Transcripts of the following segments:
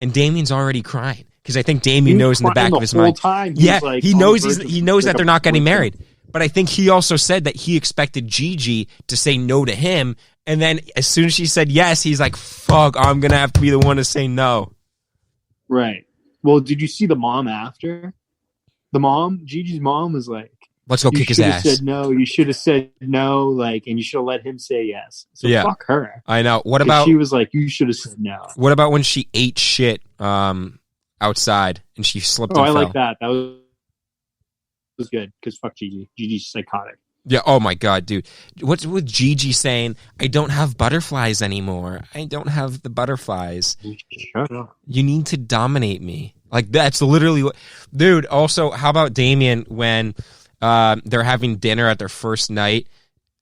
and Damien's already crying because I think Damien knows in the back of his mind. He knows that they're not getting married. But I think he also said that he expected Gigi to say no to him, and then as soon as she said yes, he's like, "Fuck, I'm gonna have to be the one to say no." Right. Well, did you see the mom after? Gigi's mom was like, "Let's go kick his ass." Said no. You should have said no, like, and you should have let him say yes. So fuck her. I know. What about she was like, you should have said no. What about when she ate shit outside and she slipped? Oh, and I fell? like that. That was good because fuck Gigi. Gigi's psychotic. Yeah. Oh my god, dude. What's with Gigi saying? I don't have butterflies anymore. I don't have the butterflies. Shut up. You need to dominate me. Like that's literally what, dude. Also, how about Damien when they're having dinner at their first night?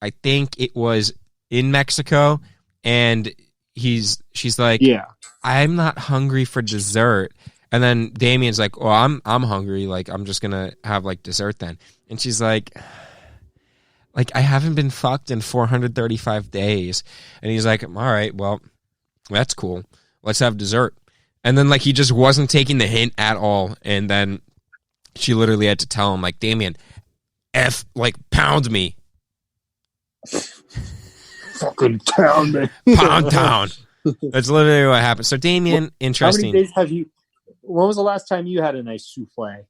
I think it was in Mexico, and she's like, yeah, I'm not hungry for dessert. And then Damien's like, oh, I'm hungry. Like, I'm just going to have, like, dessert then. And she's like, I haven't been fucked in 435 days. And he's like, all right, well, that's cool. Let's have dessert. And then, like, he just wasn't taking the hint at all. And then she literally had to tell him, like, Damien, pound me. Fucking pound me. Pound town. That's literally what happened. So, Damien, interesting. How many days have you... When was the last time you had a nice souffle?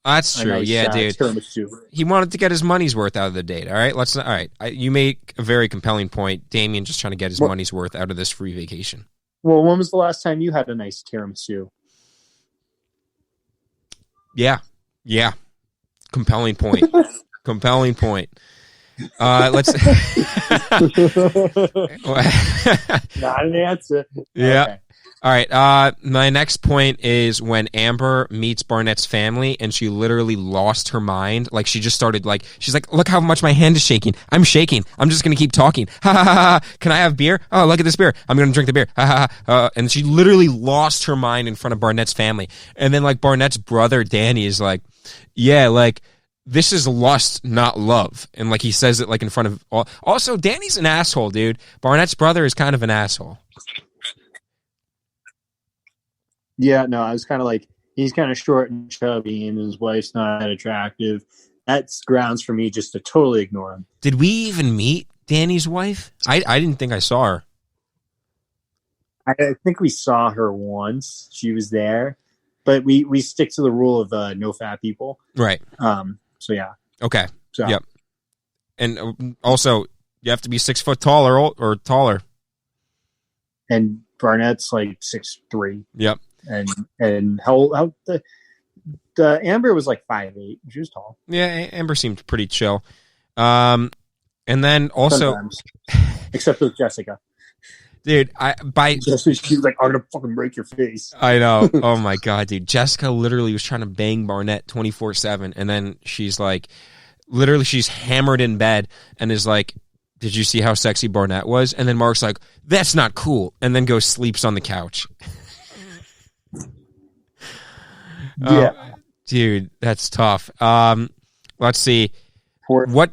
That's true. Nice, yeah, dude. Tiramisu. He wanted to get his money's worth out of the date. All right, all right. You make a very compelling point. Damien just trying to get his money's worth out of this free vacation. Well, when was the last time you had a nice tiramisu? Yeah. Compelling point. Compelling point. Let's. Not an answer. Yeah. Okay. All right. My next point is when Amber meets Barnett's family and she literally lost her mind. Like she just started she's like, look how much my hand is shaking. I'm shaking. I'm just going to keep talking. Ha ha ha ha. Can I have beer? Oh, look at this beer. I'm going to drink the beer. Ha ha ha. And she literally lost her mind in front of Barnett's family. And then Barnett's brother, Danny, is like, yeah, this is lust, not love. And he says it in front of all. Also, Danny's an asshole, dude. Barnett's brother is kind of an asshole. Yeah, no, I was kind of he's kind of short and chubby and his wife's not that attractive. That's grounds for me just to totally ignore him. Did we even meet Danny's wife? I didn't think I saw her. I think we saw her once. She was there. But we stick to the rule of no fat people. Right. So, yeah. Okay. So. Yep. And also, you have to be 6 foot taller or taller. And Barnett's 6'3". Yep. And how the Amber was 5'8". She was tall. Yeah, Amber seemed pretty chill. And then also, sometimes. Except with Jessica. Dude, she's like, I'm gonna fucking break your face. I know. Oh my god, dude. Jessica literally was trying to bang Barnett 24/7, and then she's literally she's hammered in bed and is like, did you see how sexy Barnett was? And then Mark's like, that's not cool, and then goes sleeps on the couch. Yeah, dude, that's tough. Let's see. What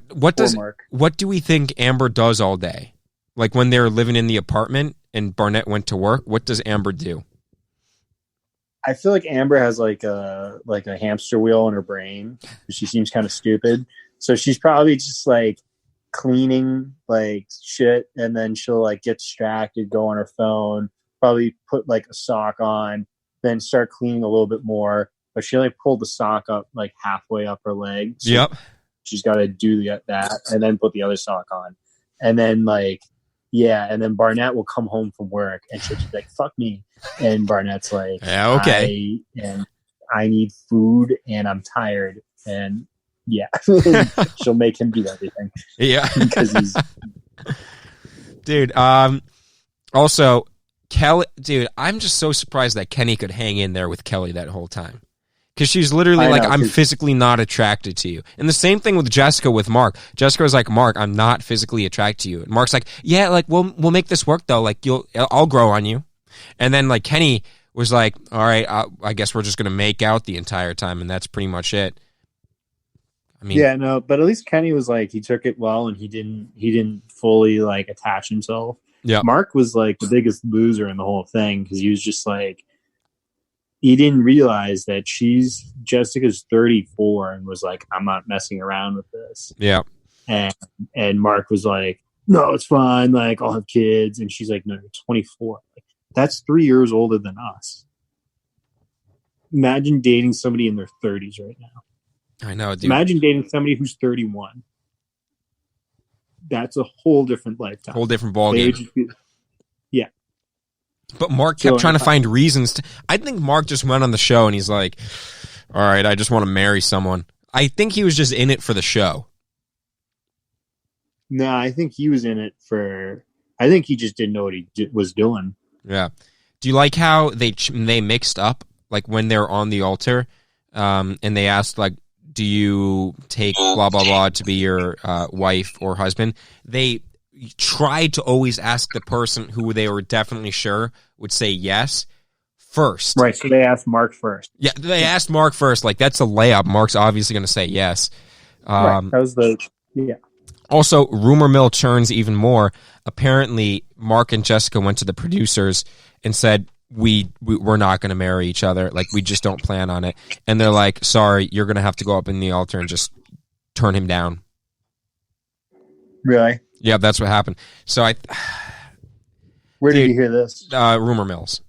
do we think Amber does all day? When they're living in the apartment and Barnett went to work, what does Amber do? I feel like Amber has a hamster wheel in her brain. She seems kind of stupid. So she's probably just cleaning shit, and then she'll get distracted, go on her phone, probably put a sock on, then start cleaning a little bit more. But she pulled the sock up halfway up her leg. So yep. She's got to do that and then put the other sock on. And then yeah, and then Barnett will come home from work and she'll just be like, fuck me. And Barnett's like, yeah, okay. I need food and I'm tired. And yeah, she'll make him do everything. Yeah. Because he's... Dude, also, Kelly, dude, I'm just so surprised that Kenny could hang in there with Kelly that whole time. Because she's literally I'm physically not attracted to you. And the same thing with Jessica with Mark. Jessica was like, Mark, I'm not physically attracted to you. And Mark's like, yeah, we'll make this work though. I'll grow on you. And then Kenny was like, all right, I guess we're just going to make out the entire time. And that's pretty much it. I mean, yeah, no, but at least Kenny was he took it well and he didn't fully attach himself. Yeah. Mark was the biggest loser in the whole thing because he was just he didn't realize that Jessica's 34 and was like, I'm not messing around with this. Yeah. And Mark was like, no, it's fine. Like, I'll have kids. And she's like, no, you're 24. Like, that's 3 years older than us. Imagine dating somebody in their 30s right now. I know, dude. Imagine dating somebody who's 31. That's a whole different lifetime. Whole different ballgame. Yeah. But Mark kept trying to find reasons to. I think Mark just went on the show and he's like, all right, I just want to marry someone. I think he was just in it for the show. No, I think he was in it for. I think he just didn't know what he was doing. Yeah. Do you like how they mixed up, like when they're on the altar, and they asked, like, do you take blah, blah, blah to be your wife or husband? They tried to always ask the person who they were definitely sure would say yes first. Right, so they asked Mark first. Yeah, they asked Mark first. Like, that's a layup. Mark's obviously going to say yes. Right, that was yeah. Also, rumor mill churns even more. Apparently, Mark and Jessica went to the producers and said, we're not going to marry each other. Like, we just don't plan on it. And they're like, sorry, you're going to have to go up in the altar and just turn him down. Really? Yeah, that's what happened. So Where did you hear this? Rumor mills.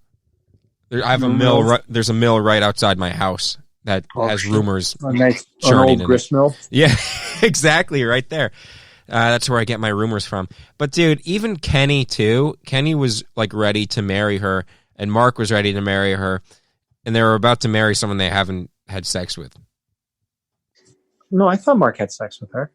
I have a mill. There's a mill right outside my house that has rumors. A nice churning old grist mill. Yeah, exactly, right there. That's where I get my rumors from. But dude, even Kenny too. Kenny was like ready to marry her, and Mark was ready to marry her, and they were about to marry someone they haven't had sex with. No, I thought Mark had sex with her.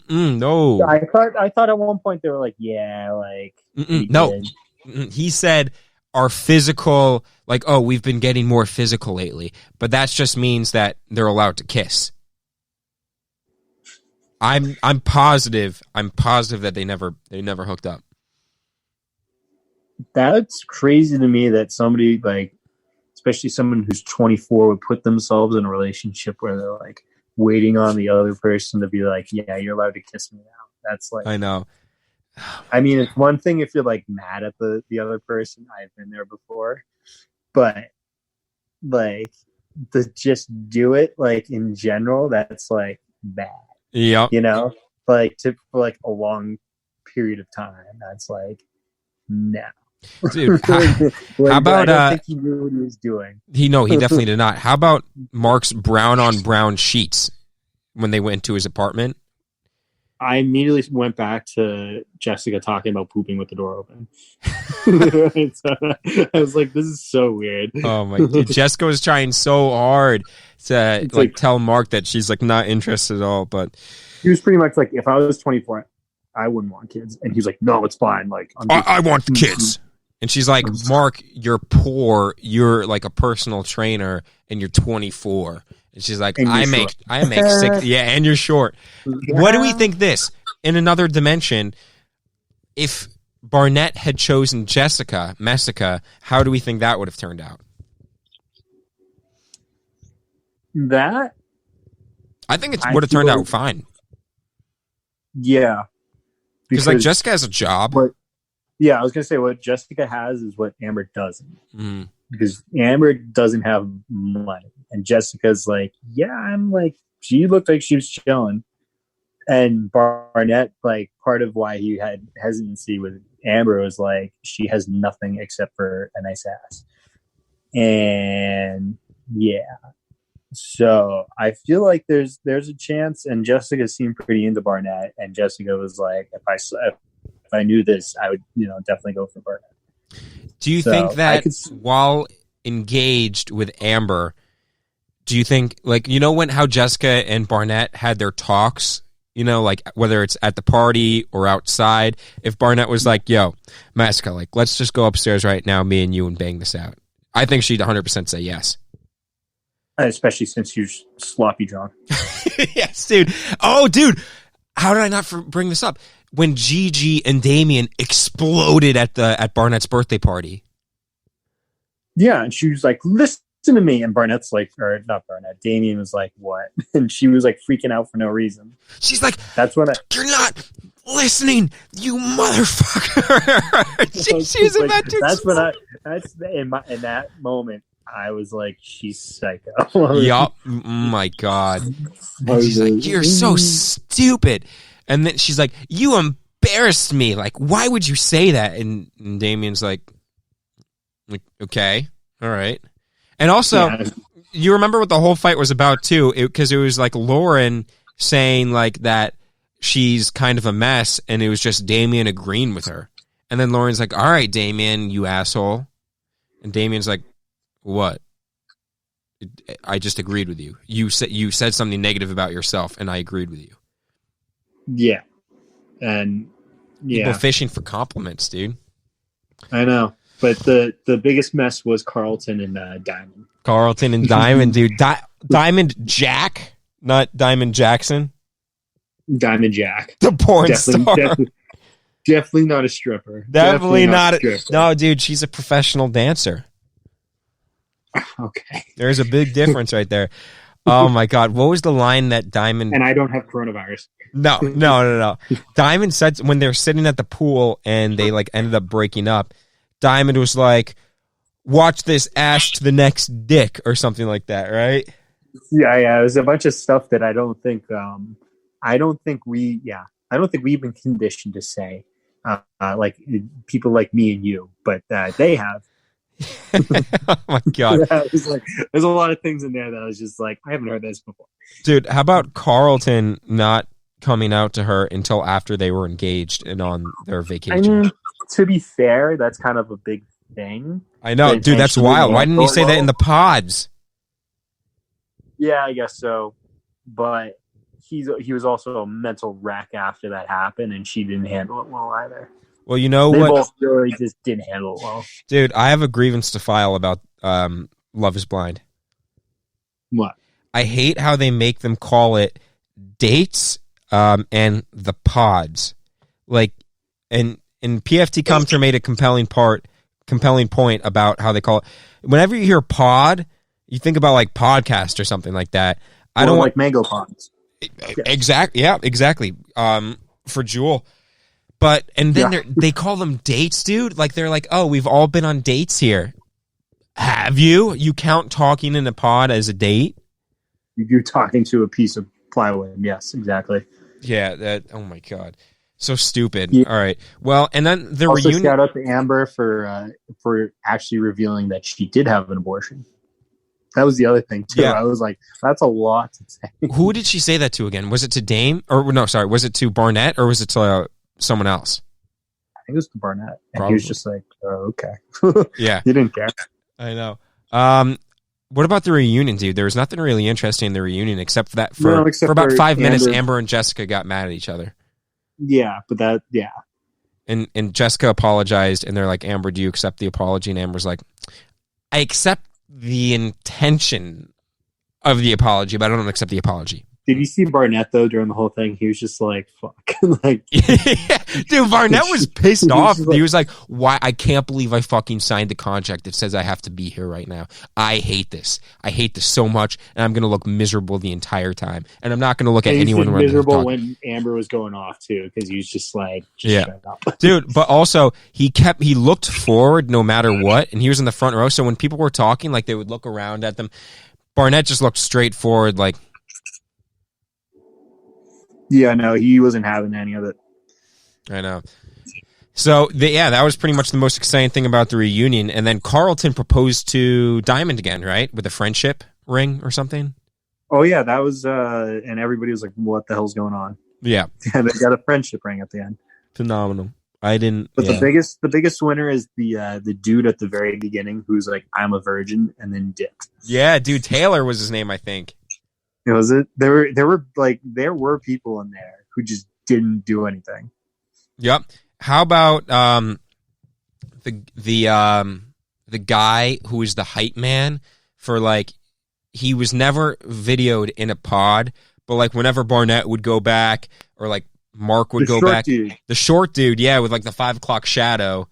No. I thought at one point they were like, yeah, like no. He said our physical, like, oh, we've been getting more physical lately, but that just means that they're allowed to kiss. I'm positive that they never hooked up. That's crazy to me that somebody, like, especially someone who's 24, would put themselves in a relationship where they're like waiting on the other person to be like, yeah, you're allowed to kiss me now. That's like, I know. I mean, it's one thing if you're like mad at the other person. I've been there before, but like to just do it, like in general, that's like bad. Yeah, you know, like for like a long period of time, that's like no. Dude, how about I don't think he knew what he was doing. He definitely did not. How about Mark's brown on brown sheets when they went to his apartment? I immediately went back to Jessica talking about pooping with the door open. So I was like, this is so weird. Oh my God. Jessica was trying so hard to like tell Mark that she's like not interested at all, but he was pretty much like, if I was 24, I wouldn't want kids. And he was like, no, it's fine. Like, I want the kids. And she's like, Mark, you're poor. You're like a personal trainer and you're 24. And she's like, I make 6. Yeah, and you're short. Yeah. What do we think this? In another dimension, if Barnett had chosen Jessica, how do we think that would have turned out? That? I think it would have turned out fine. Yeah. Because like Jessica has a job. Yeah, I was going to say what Jessica has is what Amber doesn't. Mm. Because Amber doesn't have money. And Jessica's like, yeah, I'm like, she looked like she was chilling. And Barnett, like, part of why he had hesitancy with Amber was like, she has nothing except for a nice ass. And yeah. So I feel like there's a chance. And Jessica seemed pretty into Barnett. And Jessica was like, if I knew this, I would, definitely go for Barnett. Do you think that while engaged with Amber, do you think, like, how Jessica and Barnett had their talks, like whether it's at the party or outside, if Barnett was like, yo, Masca, like, let's just go upstairs right now, me and you, and bang this out. I think she'd 100% say yes. Especially since you're sloppy drunk. Yes, dude. Oh, dude. How did I not bring this up? When Gigi and Damien exploded at Barnett's birthday party. Yeah, and she was like, listen to me. And Barnett's like, or not Barnett, Damien was like, what? And she was like freaking out for no reason. She's like, you're not listening, you motherfucker. she was like, about to. In that moment, I was like, she's psycho. Yup. Oh my God. And she's like, you're so stupid. And then she's like, you embarrassed me. Like, why would you say that? And Damien's like, okay, all right. And also, you remember what the whole fight was about too, because it was like Lauren saying like that she's kind of a mess, and it was just Damien agreeing with her. And then Lauren's like, all right, Damien, you asshole. And Damien's like, what? I just agreed with you. You said something negative about yourself, and I agreed with you. Yeah. And people fishing for compliments, dude. I know. But the biggest mess was Carlton and Diamond. Carlton and Diamond, dude. Diamond Jack, not Diamond Jackson. Diamond Jack. The porn star. Definitely not a stripper. Definitely not a stripper. No, dude, she's a professional dancer. Okay. There's a big difference right there. Oh, my God. What was the line that Diamond... And I don't have coronavirus. No. Diamond said when they were sitting at the pool and they like ended up breaking up, Diamond was like, watch this ass to the next dick or something like that, right? Yeah. There's a bunch of stuff that I don't think we've been conditioned to say, like people like me and you, but they have. Oh my God. There's a lot of things in there that I was just like, I haven't heard this before. Dude, how about Carlton not coming out to her until after they were engaged and on their vacation? I mean, to be fair, that's kind of a big thing. I know, dude, that's wild. Why didn't you say that in the pods? Yeah, I guess so. But he was also a mental wreck after that happened, and she didn't handle it well either. Well, you know they what? They both really just didn't handle it well. Dude, I have a grievance to file about Love is Blind. What? I hate how they make them call it dates and the pods. Like, and PFT commenter made a compelling point about how they call it. Whenever you hear pod, you think about like podcast or something like that. I don't like mango pods. Exactly. Yeah, exactly. For Jewel. But, and then they call them dates, dude. Like, they're like, oh, we've all been on dates here. Have you? You count talking in a pod as a date? You're talking to a piece of plywood. Yes, exactly. Yeah, oh my God. So stupid. Yeah. All right. Well, and then the also reunion. Shout out to Amber for actually revealing that she did have an abortion. That was the other thing, too. Yeah. I was like, that's a lot to say. Who did she say that to again? Was it to Dame? Or, no, sorry. Was it to Barnett or was it to someone else? I think it was to Barnett. And Probably. He was just like, oh, okay. Yeah. He didn't care. I know. What about the reunion, dude? There was nothing really interesting in the reunion except for that for about 5 minutes, Amber and Jessica got mad at each other. Yeah, but And Jessica apologized, and they're like, Amber, do you accept the apology? And Amber's like, I accept the intention of the apology, but I don't accept the apology. Did you see Barnett, though, during the whole thing? He was just like, fuck. Like, dude, Barnett was pissed off. He was like, why? I can't believe I fucking signed the contract that says I have to be here right now. I hate this. I hate this so much, and I'm going to look miserable the entire time. And I'm not going to look at anyone. Miserable when Amber was going off, too, because he was just like, shut up. Dude, but also, he looked forward no matter what, and he was in the front row, so when people were talking, like, they would look around at them. Barnett just looked straight forward, like, yeah, no, he wasn't having any of it. I know. So, that was pretty much the most exciting thing about the reunion. And then Carlton proposed to Diamond again, right? With a friendship ring or something? Oh, yeah, that was, and everybody was like, what the hell's going on? Yeah. Yeah, they got a friendship ring at the end. Phenomenal. But the biggest winner is the dude at the very beginning who's like, I'm a virgin, and then dipped. Yeah, dude, Taylor was his name, I think. Was it? There were people in there who just didn't do anything. Yep. How about the guy who was the hype man for like he was never videoed in a pod, but like whenever Barnett would go back or like Mark would go back, the short dude, yeah, with like the 5 o'clock shadow,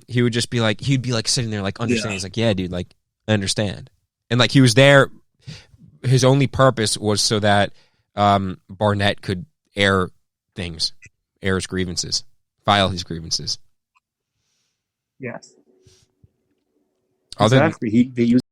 he would just be like he'd be like sitting there like understanding. He's like, yeah, dude, like I understand, and like he was there. His only purpose was so that Barnett could air his grievances, file his grievances. Yes. Other than Exactly. He was